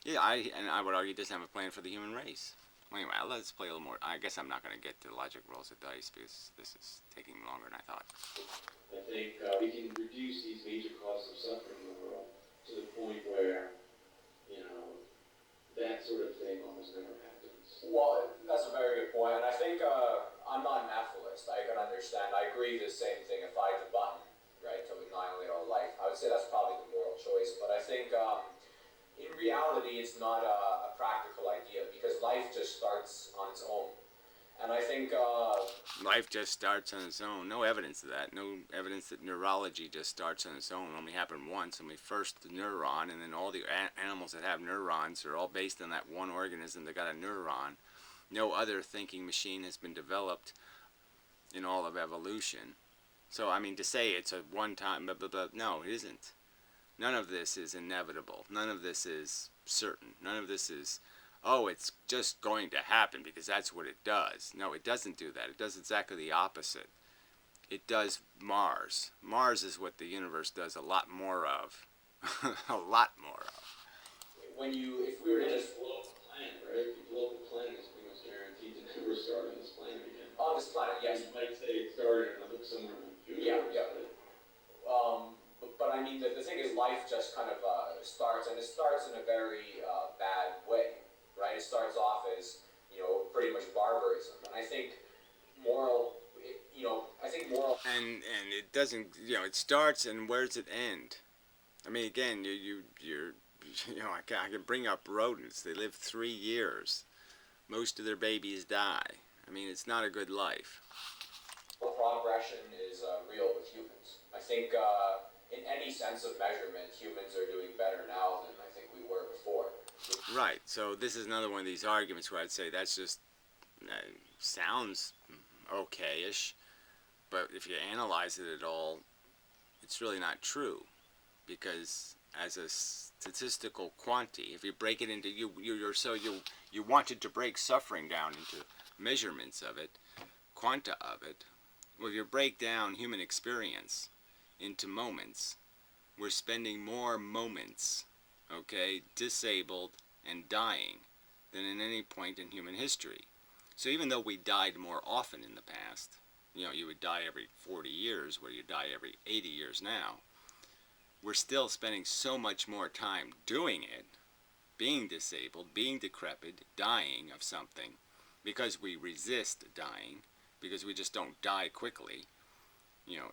Yeah, I would argue he doesn't have a plan for the human race. Well, anyway, let's play a little more. I guess I'm not going to get to logic rolls of dice because this is taking longer than I thought. I think we can reduce these major causes of suffering in the world to the point where, you know, that sort of thing almost never happens. Well, that's a very good point, and I think I'm not an atheist. I can understand. I agree the same thing. If I had the button, right, to annihilate all life, I would say that's probably the moral choice. But I think in reality, it's not a practical idea because life just starts on its own. And I think life just starts on its own. No evidence of that. No evidence that neurology just starts on its own. It only happened once. Only first the neuron, and then all the animals that have neurons are all based on that one organism that got a neuron. No other thinking machine has been developed in all of evolution. So, I mean, to say it's a one-time, blah, blah, blah, no, it isn't. None of this is inevitable. None of this is certain. None of this is, oh, it's just going to happen because that's what it does. No, it doesn't do that. It does exactly the opposite. It does Mars. Mars is what the universe does a lot more of. A lot more of. If we were to just blow up the planet, right? If you blow up the planet, it's pretty much guaranteed to never start on this planet again. on this planet, yes. You might say it started somewhere in the future. Yeah. But I mean, the thing is, life just kind of starts, and it starts in a very bad way, right? It starts off as, pretty much barbarism, and I think moral. And it doesn't, it starts, and where does it end? I mean, again, I can bring up rodents. They live 3 years. Most of their babies die. I mean, it's not a good life. Progression is real with humans. I think in any sense of measurement, humans are doing better now than I think we were before. Right. So this is another one of these arguments where I'd say that's just sounds okay-ish, but if you analyze it at all, it's really not true, because as a statistical quantity, if you break it into you wanted to break suffering down into measurements of it, quanta of it. Well, if you break down human experience into moments, we're spending more moments, disabled and dying than in any point in human history. So even though we died more often in the past, you would die every 40 years where you die every 80 years now, we're still spending so much more time doing it, being disabled, being decrepit, dying of something, because we resist dying, because we just don't die quickly,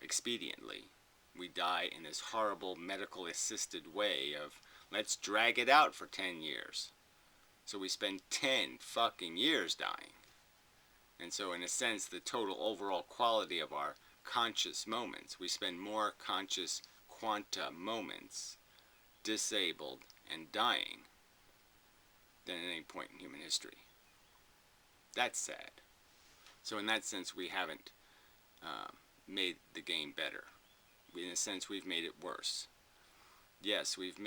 expediently. We die in this horrible medical assisted way of, let's drag it out for 10 years. So we spend 10 fucking years dying. And so in a sense, the total overall quality of our conscious moments, we spend more conscious quanta moments disabled and dying than at any point in human history. That's sad. So in that sense, we haven't made the game better. In a sense, we've made it worse. Yes, we've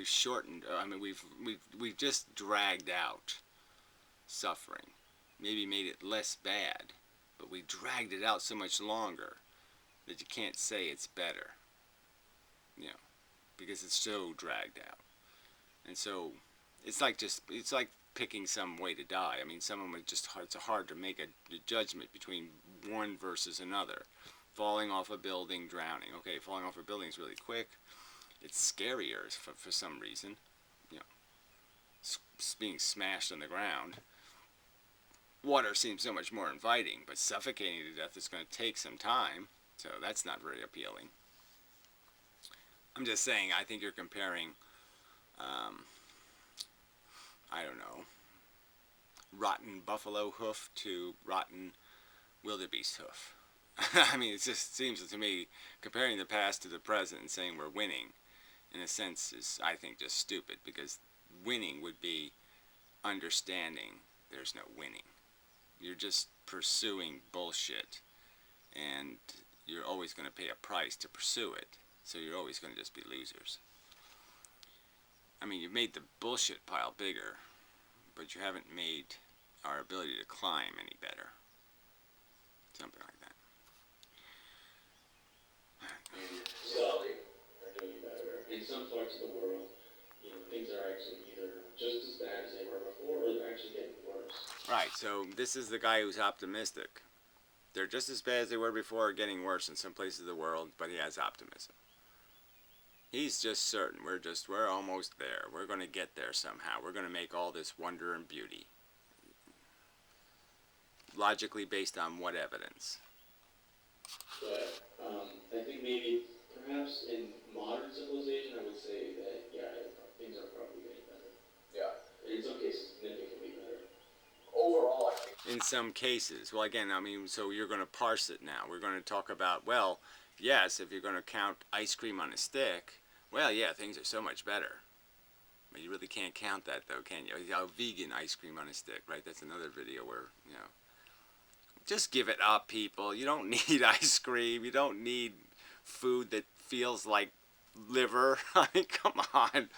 shortened. We've just dragged out suffering. maybe made it less bad, but we dragged it out so much longer that you can't say it's better, you know, because it's so dragged out. And so it's like picking some way to die. I mean, someone would just, it's hard to make a judgment between one versus another. Falling off a building, drowning. Okay, falling off a building is really quick. It's scarier for some reason, you know, being smashed on the ground. Water seems so much more inviting, but suffocating to death is going to take some time, so that's not very appealing. I'm just saying, I think you're comparing, I don't know, rotten buffalo hoof to rotten wildebeest hoof. I mean, it just seems to me, comparing the past to the present and saying we're winning, in a sense, is, I think, just stupid, because winning would be understanding there's no winning. You're just pursuing bullshit, and you're always going to pay a price to pursue it, so you're always going to just be losers. I mean, you've made the bullshit pile bigger, but you haven't made our ability to climb any better. Something like that. So, are doing better. In some parts of the world, you know, things are actually either just as bad as they were before, or they're actually getting worse. Right, so this is the guy who's optimistic. They're just as bad as they were before, or getting worse in some places of the world, but he has optimism. He's just certain, we're almost there. We're going to get there somehow. We're going to make all this wonder and beauty. Logically based on what evidence? But I think maybe, perhaps in modern civilization, I would say that, yeah, things are probably getting better. Yeah. And in some cases, significantly better. Overall, I think. In some cases. Well, again, I mean, so you're going to parse it now. We're going to talk about, well, yes, if you're going to count ice cream on a stick, well, yeah, things are so much better. But you really can't count that, though, can you? Vegan ice cream on a stick, right? That's another video where, you know, just give it up, people. You don't need ice cream. You don't need food that feels like liver. I mean, come on.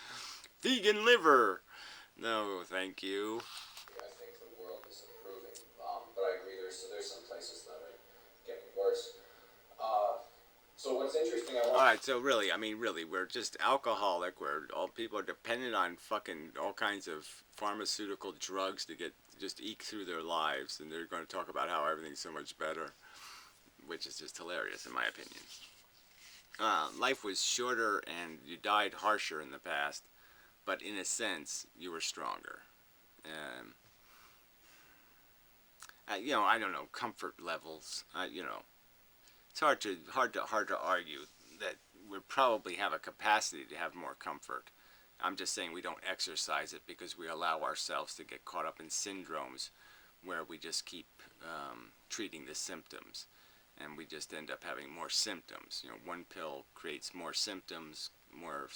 Vegan liver. No, thank you. I think the world is improving, but I agree. There's some places that are getting worse. So what's interesting, All right, so really, I mean, really, we're just alcoholic. All people are dependent on fucking all kinds of pharmaceutical drugs to just eke through their lives, and they're going to talk about how everything's so much better, which is just hilarious in my opinion. Life was shorter and you died harsher in the past, but in a sense, you were stronger. You know, I don't know, comfort levels. You know, it's hard to argue that we probably have a capacity to have more comfort. I'm just saying we don't exercise it because we allow ourselves to get caught up in syndromes where we just keep treating the symptoms, and we just end up having more symptoms. You know, one pill creates more symptoms, more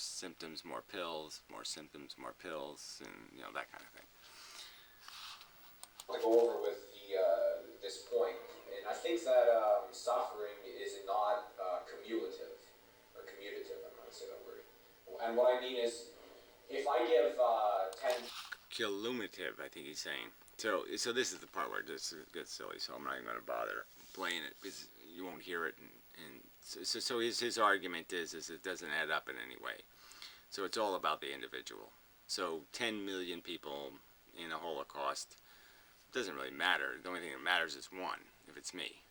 pills, more symptoms, more pills, and you know, that kind of thing. to go over with this point, and I think that suffering is not cumulative or commutative. I'm going to say that word. And what I mean is, if I give 10. Cumulative, I think he's saying. So this is the part where it just gets silly. So I'm not even going to bother playing it because you won't hear it. And so his argument is it doesn't add up in any way. So it's all about the individual. So 10 million people in a Holocaust doesn't really matter. The only thing that matters is one, if it's me,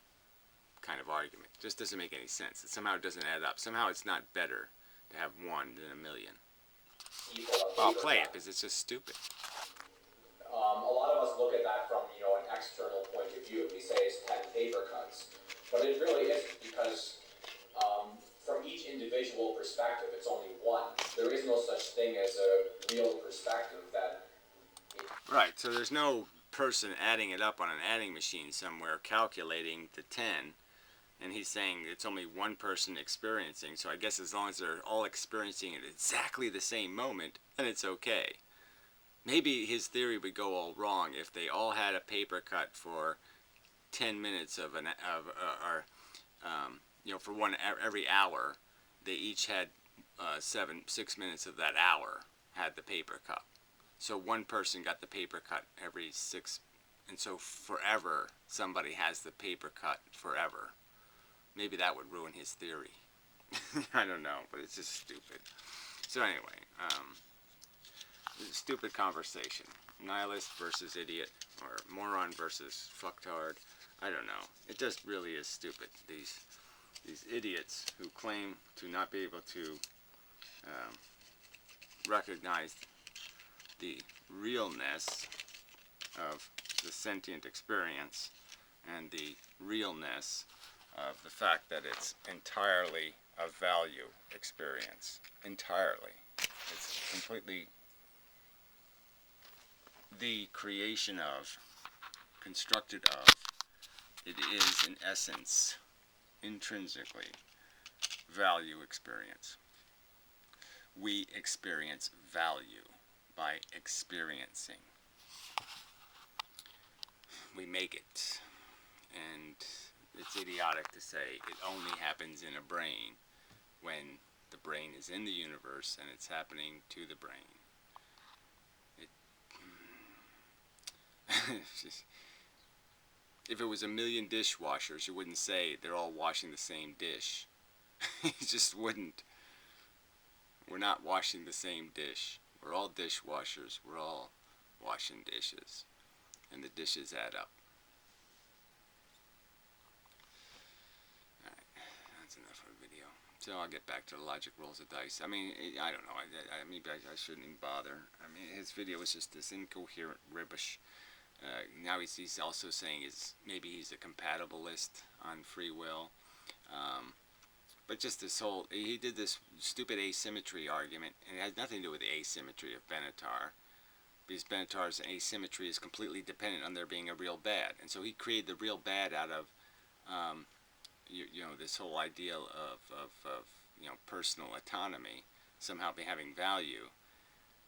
kind of argument. Just doesn't make any sense. Somehow it doesn't add up. Somehow it's not better to have one than a million. I'll play it because it's just stupid. A lot of us look at that from, you know, an external point of view. We say it's 10 paper cuts, but it really isn't, because from each individual perspective, it's only one. There is no such thing as a real perspective that. Right. So there's no person adding it up on an adding machine somewhere calculating the 10, and he's saying it's only one person experiencing. So I guess as long as they're all experiencing it at exactly the same moment, then it's okay. Maybe his theory would go all wrong if they all had a paper cut for 10 minutes you know, for every hour. They each had 6 minutes of that hour had the paper cut. So one person got the paper cut every 6 And so forever somebody has the paper cut forever. Maybe that would ruin his theory. I don't know, but it's just stupid. So anyway, stupid conversation. Nihilist versus idiot, or moron versus fucktard. I don't know. It just really is stupid. These idiots who claim to not be able to recognize the realness of the sentient experience and the realness of the fact that it's entirely a value experience. Entirely. It's completely the creation of, constructed of. It is, in essence, intrinsically, value experience. We experience value by experiencing. We make it. And it's idiotic to say it only happens in a brain when the brain is in the universe and it's happening to the brain. If it was a million dishwashers, you wouldn't say they're all washing the same dish. You just wouldn't. We're not washing the same dish. We're all dishwashers. We're all washing dishes. And the dishes add up. Alright, that's enough of a video. So I'll get back to the logic rolls of dice. I mean, I don't know. Maybe I shouldn't even bother. I mean, his video is just this incoherent rubbish. Now he's also saying maybe he's a compatibilist on free will. But just this whole, he did this stupid asymmetry argument, and it has nothing to do with the asymmetry of Benatar, because Benatar's asymmetry is completely dependent on there being a real bad. And so he created the real bad out of, this whole idea of personal autonomy, somehow having value.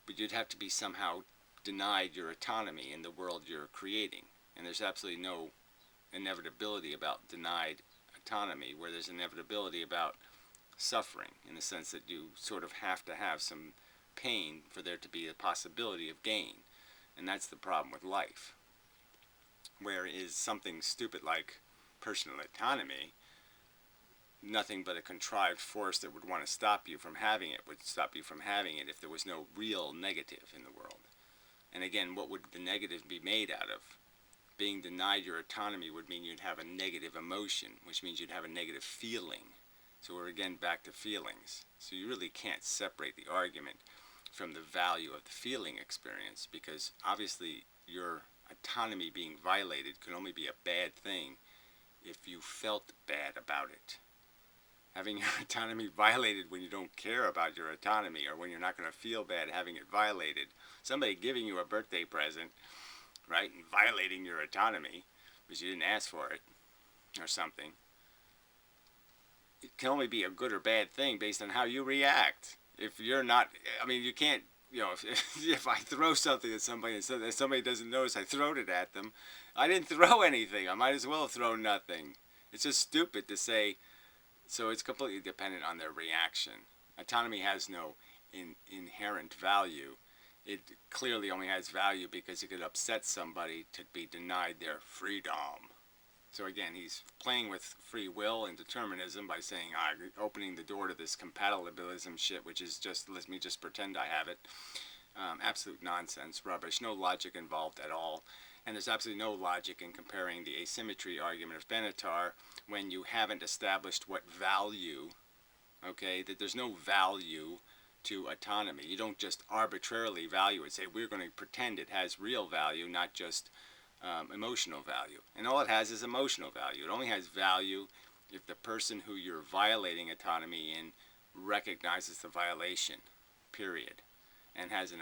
But you'd have to be somehow denied your autonomy in the world you're creating. And there's absolutely no inevitability about denied autonomy, where there's inevitability about suffering, in the sense that you sort of have to have some pain for there to be a possibility of gain. And that's the problem with life. Whereas something stupid like personal autonomy, nothing but a contrived force that would want to stop you from having it would stop you from having it if there was no real negative in the world. And again, what would the negative be made out of? Being denied your autonomy would mean you'd have a negative emotion, which means you'd have a negative feeling. So we're again back to feelings. So you really can't separate the argument from the value of the feeling experience, because obviously your autonomy being violated can only be a bad thing if you felt bad about it. Having your autonomy violated when you don't care about your autonomy, or when you're not going to feel bad having it violated. Somebody giving you a birthday present, right, and violating your autonomy because you didn't ask for it or something. It can only be a good or bad thing based on how you react. If you're not, I mean, you can't, if I throw something at somebody and somebody doesn't notice I throw it at them, I didn't throw anything. I might as well have thrown nothing. It's just stupid to say. So it's completely dependent on their reaction. Autonomy has no inherent value. It clearly only has value because it could upset somebody to be denied their freedom. So again, he's playing with free will and determinism by saying, opening the door to this compatibilism shit, which is just, let me just pretend I have it. Absolute nonsense, rubbish, no logic involved at all. And there's absolutely no logic in comparing the asymmetry argument of Benatar when you haven't established what value, that there's no value to autonomy. You don't just arbitrarily value it, say we're going to pretend it has real value, not just emotional value. And all it has is emotional value. It only has value if the person who you're violating autonomy in recognizes the violation, period, and has an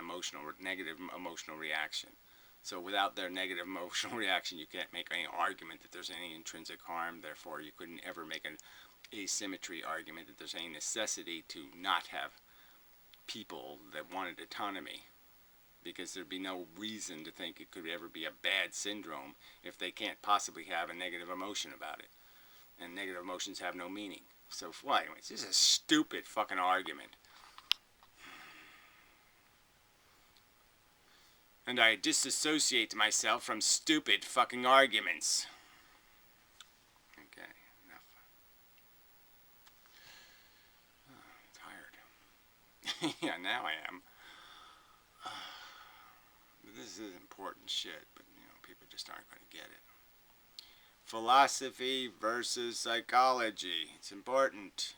negative emotional reaction. So without their negative emotional reaction, you can't make any argument that there's any intrinsic harm. Therefore, you couldn't ever make an asymmetry argument that there's any necessity to not have people that wanted autonomy, because there'd be no reason to think it could ever be a bad syndrome if they can't possibly have a negative emotion about it. And negative emotions have no meaning. So, well, anyways, this is a stupid fucking argument. And I disassociate myself from stupid fucking arguments. Okay, enough. Oh, I'm tired. Yeah, now I am. This is important shit, but you know, people just aren't going to get it. Philosophy versus psychology. It's important.